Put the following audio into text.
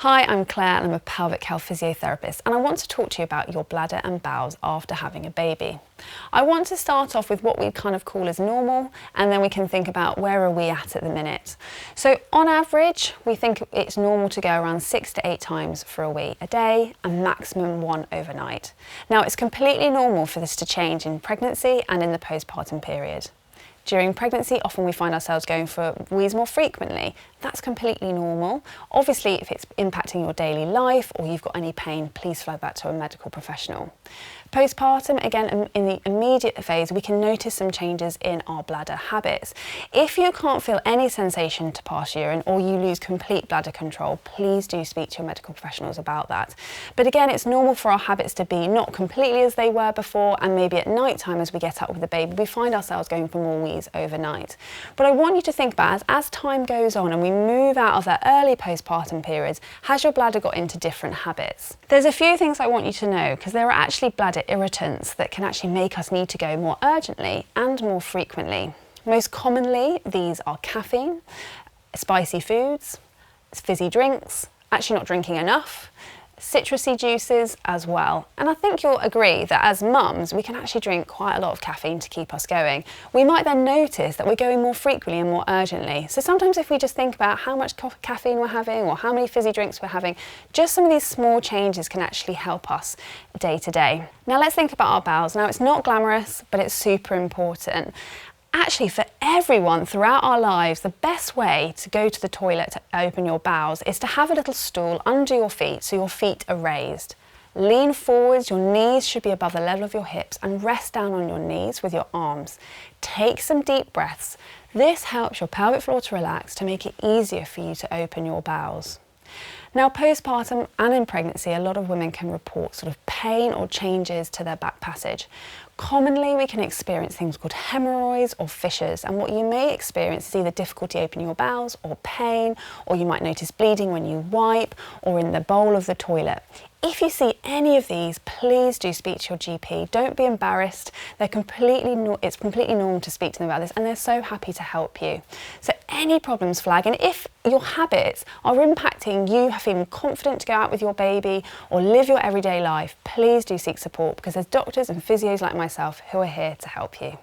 Hi, I'm Claire and I'm a pelvic health physiotherapist, and I want to talk to you about your bladder and bowels after having a baby. I want to start off with what we kind of call as normal, and then we can think about where are we at the minute. So on average, we think it's normal to go around 6 to 8 times for a wee a day and maximum 1 overnight. Now it's completely normal for this to change in pregnancy and in the postpartum period. During pregnancy, often we find ourselves going for wees more frequently. That's completely normal. Obviously, if it's impacting your daily life or you've got any pain, please flag that to a medical professional. Postpartum, again, in the immediate phase, we can notice some changes in our bladder habits. If you can't feel any sensation to pass urine or you lose complete bladder control, please do speak to your medical professionals about that. But again, it's normal for our habits to be not completely as they were before, and maybe at night time as we get up with the baby, we find ourselves going for more wees overnight. But I want you to think about, as time goes on and we move out of that early postpartum periods, has your bladder got into different habits? There's a few things I want you to know, because there are actually bladder irritants that can actually make us need to go more urgently and more frequently. Most commonly, these are caffeine, spicy foods, fizzy drinks, actually not drinking enough, citrusy juices as well. And I think you'll agree that as mums, we can actually drink quite a lot of caffeine to keep us going. We might then notice that we're going more frequently and more urgently. So sometimes if we just think about how much caffeine we're having or how many fizzy drinks we're having, just some of these small changes can actually help us day to day. Now let's think about our bowels. Now it's not glamorous, but it's super important. Actually, for everyone throughout our lives, the best way to go to the toilet to open your bowels is to have a little stool under your feet so your feet are raised. Lean forwards, your knees should be above the level of your hips, and rest down on your knees with your arms. Take some deep breaths. This helps your pelvic floor to relax to make it easier for you to open your bowels. Now, postpartum and in pregnancy, a lot of women can report sort of pain or changes to their back passage. Commonly, we can experience things called hemorrhoids or fissures, and what you may experience is either difficulty opening your bowels or pain, or you might notice bleeding when you wipe or in the bowl of the toilet. If you see any of these, please do speak to your GP. Don't be embarrassed. It's completely normal to speak to them about this, and they're so happy to help you. So any problems, flag. And if your habits are impacting you feeling confident to go out with your baby or live your everyday life, please do seek support, because there's doctors and physios like myself who are here to help you.